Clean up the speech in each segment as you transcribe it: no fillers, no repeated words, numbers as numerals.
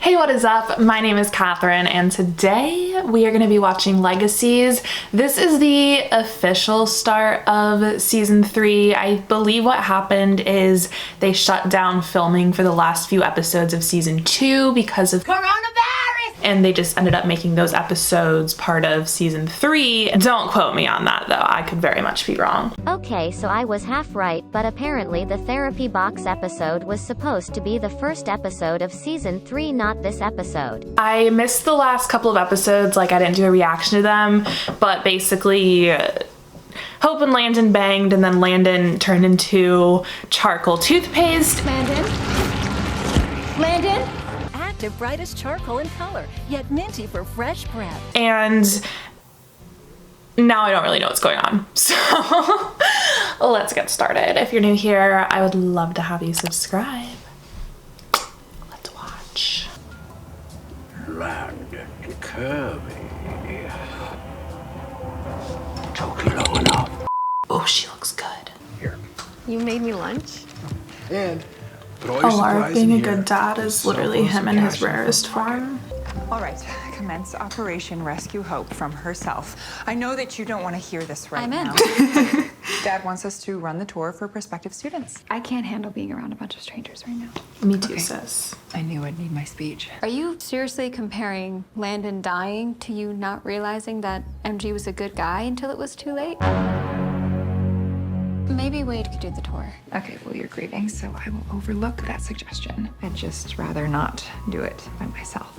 Hey, what is up? My name is Catherine, and today we are going to be watching Legacies. This is the official start of season 3. I believe what happened is they shut down filming for the last few episodes of season 2 because of coronavirus, and they just ended up making those episodes part of season 3. Don't quote me on that though, I could very much be wrong. Okay, so I was half right, but apparently the therapy box episode was supposed to be the first episode of season 3, not this episode. I missed the last couple of episodes, like I didn't do a reaction to them, but basically Hope and Landon banged, and then Landon turned into charcoal toothpaste. Landon? Active brightest charcoal in color, yet minty for fresh breath. And now I don't really know what's going on. So let's get started. If you're new here, I would love to have you subscribe. Let's watch. Landon Kirby. Took you long enough. Oh, she looks good. Here. You made me lunch? And put all your Alar, supplies being in a here. good dad is literally him in his rarest form. All right, commence Operation Rescue Hope from herself. I know that you don't want to hear this right now. Dad wants us to run the tour for prospective students. I can't handle being around a bunch of strangers right now. Me too, sis. I knew I'd need my speech. Are you seriously comparing Landon dying to you not realizing that MG was a good guy until it was too late? Maybe Wade could do the tour. Okay, well, you're grieving, so I will overlook that suggestion. I'd just rather not do it by myself.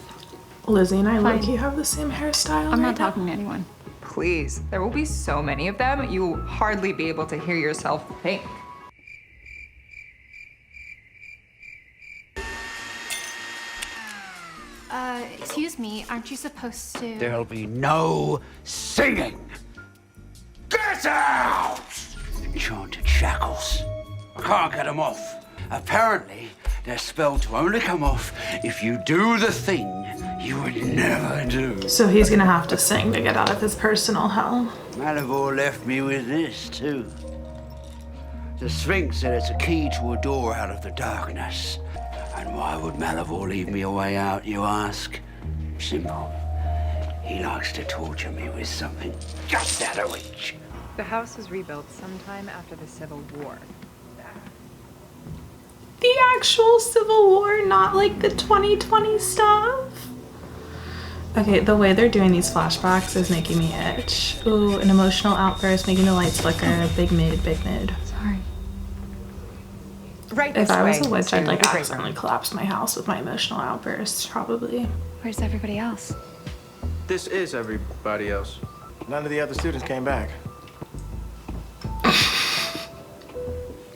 Lizzie and I Fine. low-key have the same hairstyle. I'm right not talking to anyone. Please, there will be so many of them, you will hardly be able to hear yourself think. Excuse me, aren't you supposed to? There'll be no singing. Get out! Enchanted shackles. I can't get them off. Apparently, they're spelled to only come off if you do the thing you would never do. So he's gonna have to sing to get out of his personal hell. Salvatore left me with this, too. The Sphinx said it's a key to a door out of the darkness. And why would Salvatore leave me a way out, you ask? Simple. He likes to torture me with something just out of reach. The house was rebuilt sometime after the Civil War. The actual Civil War, not like the 2020 stuff. Okay, the way they're doing these flashbacks is making me itch. Ooh, an emotional outburst, making the lights flicker. Big mood, big mood. Sorry. Right If this I was way a witch, to I'd like the great accidentally room. collapse my house with my emotional outbursts, probably. Where's everybody else? This is everybody else. None of the other students came back.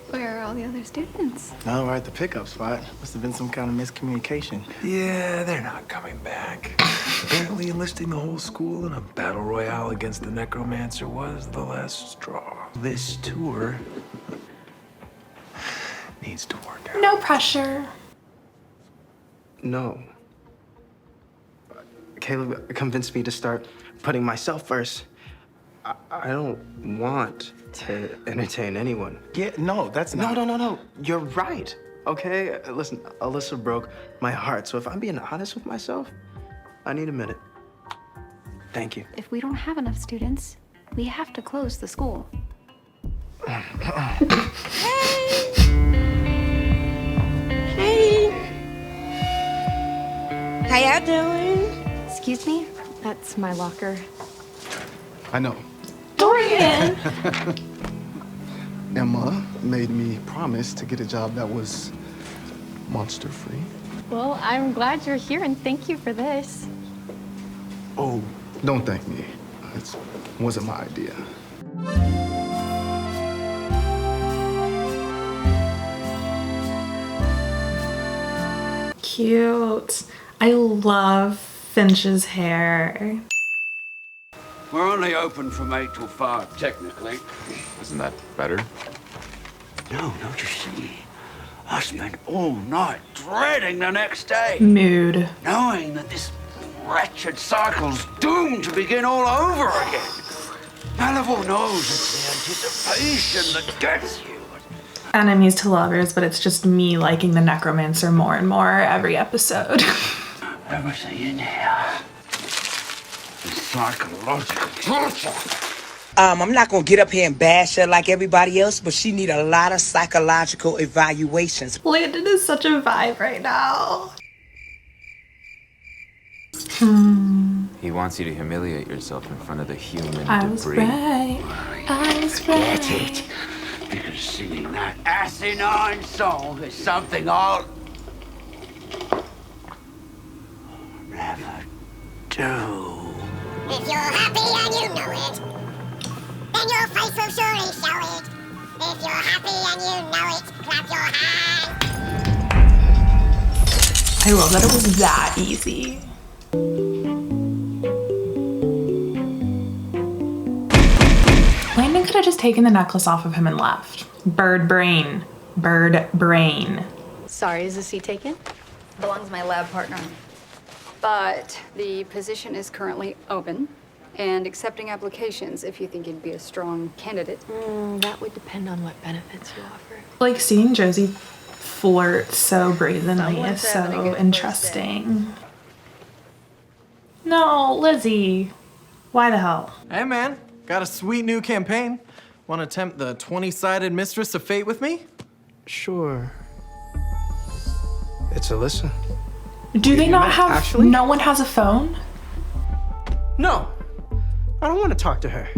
Where are all the other students? No, we're at the pickup spot. Must have been some kind of miscommunication. Yeah, they're not coming back. Apparently enlisting the whole school in a battle royale against the necromancer was the last straw. This tour needs to work out. No pressure. No. Caleb convinced me to start putting myself first. I don't want to entertain anyone. Yeah, no, that's not. No. You're right. Okay? Listen, Alyssa broke my heart, so if I'm being honest with myself, I need a minute. Thank you. If we don't have enough students, we have to close the school. How y'all doing? Excuse me? That's my locker. I know. Dorian! Emma made me promise to get a job that was monster-free. Well, I'm glad you're here and thank you for this. Oh, don't thank me. It wasn't my idea. Cute. I love Finch's hair. We're only open from 8 till 5, technically. Isn't that better? No, don't you see? I spent all night dreading the next day, Mood. knowing that this wretched cycle's doomed to begin all over again. Salvatore knows it's the anticipation that gets you. Enemies to lovers, but it's just me liking the necromancer more and more every episode. everything in here is psychological torture. I'm not gonna get up here and bash her like everybody else, but she need a lot of psychological evaluations. Landon is such a vibe right now. He wants you to humiliate yourself in front of the human I was debris. right. I was right. Get it? Because singing that asinine song is something I'll never do. If you're happy and you know it, then your face will surely show it. If you're happy and you know it, clap your hands. I love that it was that easy. Landon could have just taken the necklace off of him and left. Bird brain. Bird brain. Sorry, is the seat taken? Belongs to my lab partner. But the position is currently open and accepting applications if you think you'd be a strong candidate. That would depend on what benefits you offer. Like, seeing Josie flirt so brazenly is so interesting. No, Lizzie. Why the hell? Hey, man. Got a sweet new campaign. Want to attempt the 20-sided Mistress of Fate with me? Sure. It's Alyssa. Do they not have... Actually? No one has a phone? No. I don't want to talk to her.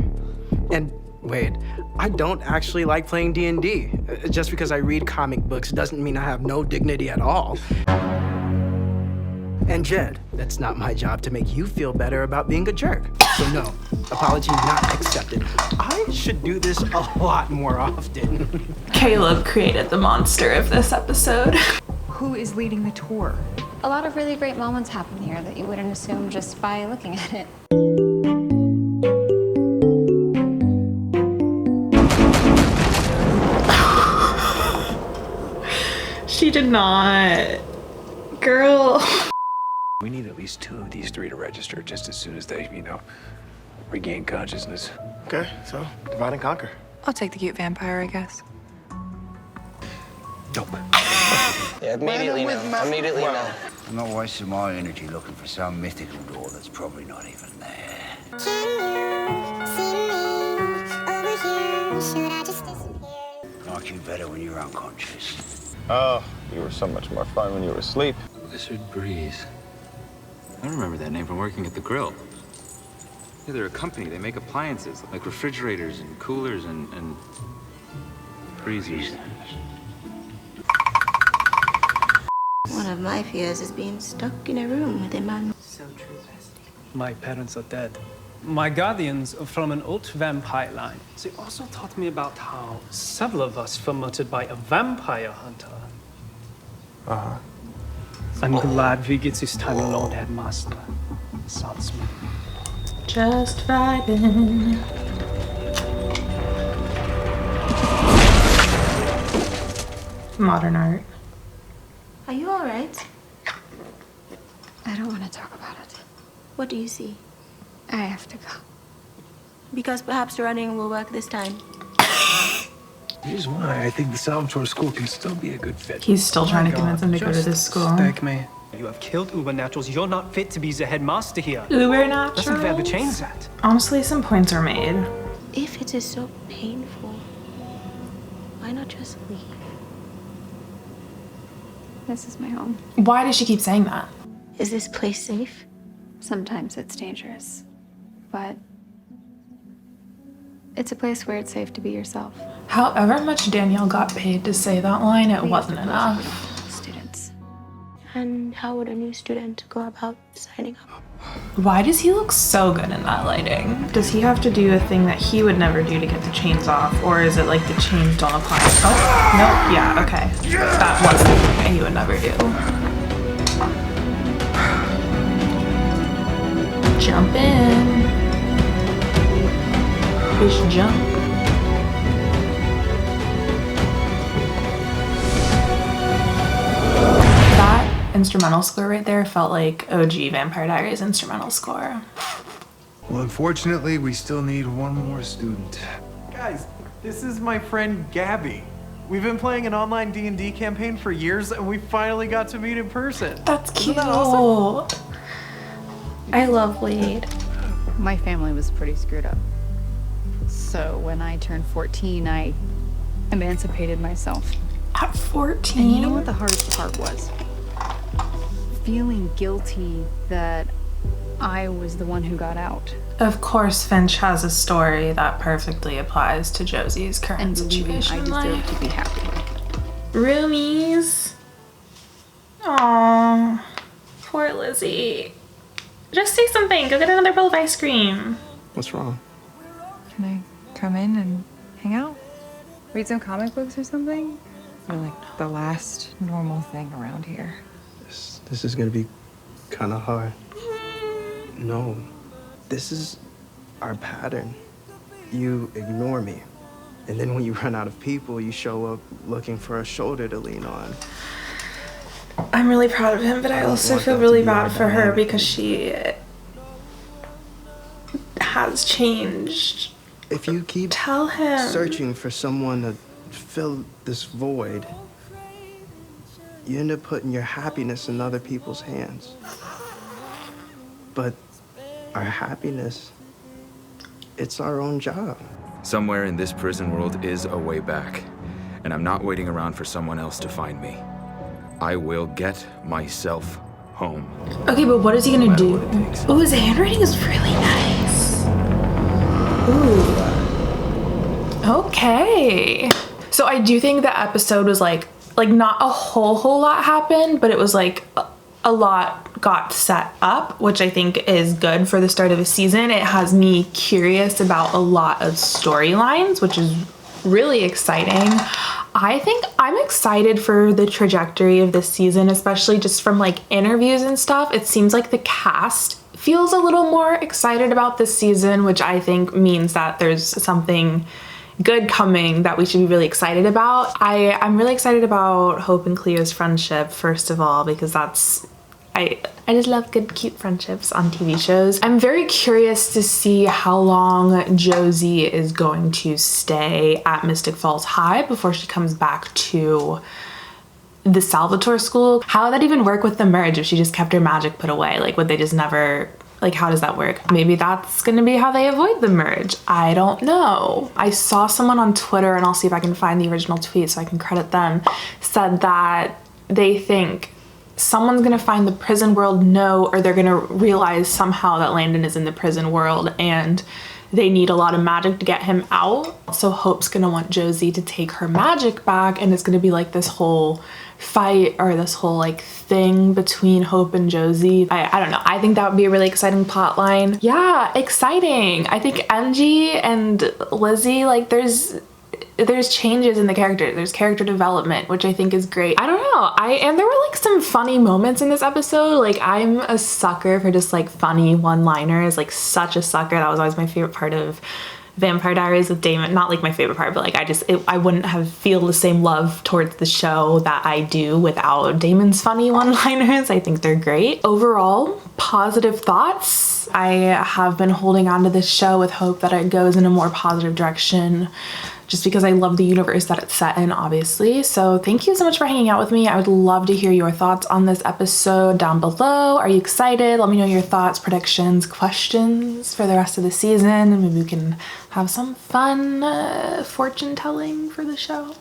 And wait, I don't actually like playing D&D. Just because I read comic books doesn't mean I have no dignity at all. And Jed, that's not my job to make you feel better about being a jerk. So no, apology not accepted. I should do this a lot more often. Caleb created the monster of this episode. Who is leading the tour? A lot of really great moments happen here that you wouldn't assume just by looking at it. She did not. Girl. We need at least 2 of these 3 to register just as soon as they, regain consciousness. Okay, so divide and conquer. I'll take the cute vampire, I guess. Nope. Yeah, immediately no. Immediately no. I'm not wasting my energy looking for some mythical door that's probably not even there. Can you see me over here? Should I just disappear? Like you better when you're unconscious. Oh, you were so much more fun when you were asleep. Lizard breeze. I remember that name from working at the grill. Yeah, they're a company. They make appliances like refrigerators and coolers and freezers. One of my fears is being stuck in a room with a man. So true, bestie. My parents are dead. My guardians are from an old vampire line. They also taught me about how several of us were murdered by a vampire hunter. Uh-huh. I'm glad we get this time alone, Headmaster. Sounds me. Just vibing. Modern art. Are you all right? I don't want to talk about it. What do you see? I have to go. Because perhaps running will work this time. Here's why I think the Salvatore school can still be a good fit. He's still trying to convince him to go to this school. Stick me. You have killed Ubernaturals. You're not fit to be the headmaster here. Ubernaturals? Doesn't ever change that. Honestly, some points are made. If it is so painful, why not just leave? This is my home. Why does she keep saying that? Is this place safe? Sometimes it's dangerous, but it's a place where it's safe to be yourself. However much Danielle got paid to say that line, it wasn't enough. Students. And how would a new student go about signing up? Why does he look so good in that lighting? Does he have to do a thing that he would never do to get the chains off? Or is it like the chains don't apply? Oh, no, yeah, okay. That was the thing that he would never do. Jump in. Fish jump. That instrumental score right there felt like OG Vampire Diaries instrumental score. Well, unfortunately, we still need one more student. Guys, this is my friend Gabby. We've been playing an online D&D campaign for years, and we finally got to meet in person. That's cute. Isn't that awesome? I love Wade. My family was pretty screwed up. So when I turned 14, I emancipated myself. At 14? And you know what the hardest part was? Feeling guilty that I was the one who got out. Of course, Finch has a story that perfectly applies to Josie's current situation. I deserve to be happy. Roomies. Aww. Poor Lizzie. Just say something. Go get another bowl of ice cream. What's wrong? Can I come in and hang out? Read some comic books or something? You're like the last normal thing around here. This is gonna be kind of hard. No, this is our pattern. You ignore me, and then when you run out of people, you show up looking for a shoulder to lean on. I'm really proud of him, but I also feel really bad for her because she has changed. If you keep Tell him. searching for someone to fill this void, you end up putting your happiness in other people's hands. But our happiness, it's our own job. Somewhere in this prison world is a way back, and I'm not waiting around for someone else to find me. I will get myself home. Okay, but what is he gonna do? Oh, his handwriting is really nice. Ooh. Okay. So I do think the episode was like not a whole lot happened, but it was like a lot got set up, which I think is good for the start of a season. It has me curious about a lot of storylines, which is really exciting. I think I'm excited for the trajectory of this season, especially just from like interviews and stuff. It seems like the cast feels a little more excited about this season, which I think means that there's something good coming that we should be really excited about. I'm really excited about Hope and Cleo's friendship, first of all, because I just love good, cute friendships on TV shows. I'm very curious to see how long Josie is going to stay at Mystic Falls High before she comes back to the Salvatore school. How would that even work with the merge if she just kept her magic put away? Like, would they just never, like, how does that work? Maybe that's gonna be how they avoid the merge. I don't know. I saw someone on Twitter, and I'll see if I can find the original tweet so I can credit them, said that they think someone's gonna find the prison world or they're gonna realize somehow that Landon is in the prison world and they need a lot of magic to get him out. So Hope's gonna want Josie to take her magic back, and it's gonna be like this whole fight or this whole like thing between Hope and Josie. I don't know. I think that would be a really exciting plot line. Yeah, exciting. I think MG and Lizzie, like there's changes in the character. There's character development, which I think is great. I don't know. And there were like some funny moments in this episode. Like I'm a sucker for just like funny one-liners, like such a sucker. That was always my favorite part of Vampire Diaries with Damon. Not like my favorite part, but like I wouldn't feel the same love towards the show that I do without Damon's funny one-liners. I think they're great. Overall, positive thoughts. I have been holding on to this show with hope that it goes in a more positive direction, just because I love the universe that it's set in, obviously. So thank you so much for hanging out with me. I would love to hear your thoughts on this episode down below. Are you excited? Let me know your thoughts, predictions, questions for the rest of the season, and maybe we can have some fun fortune telling for the show.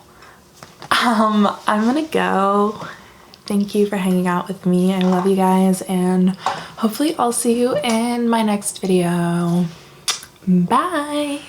I'm gonna go. Thank you for hanging out with me. I love you guys, and hopefully I'll see you in my next video. Bye.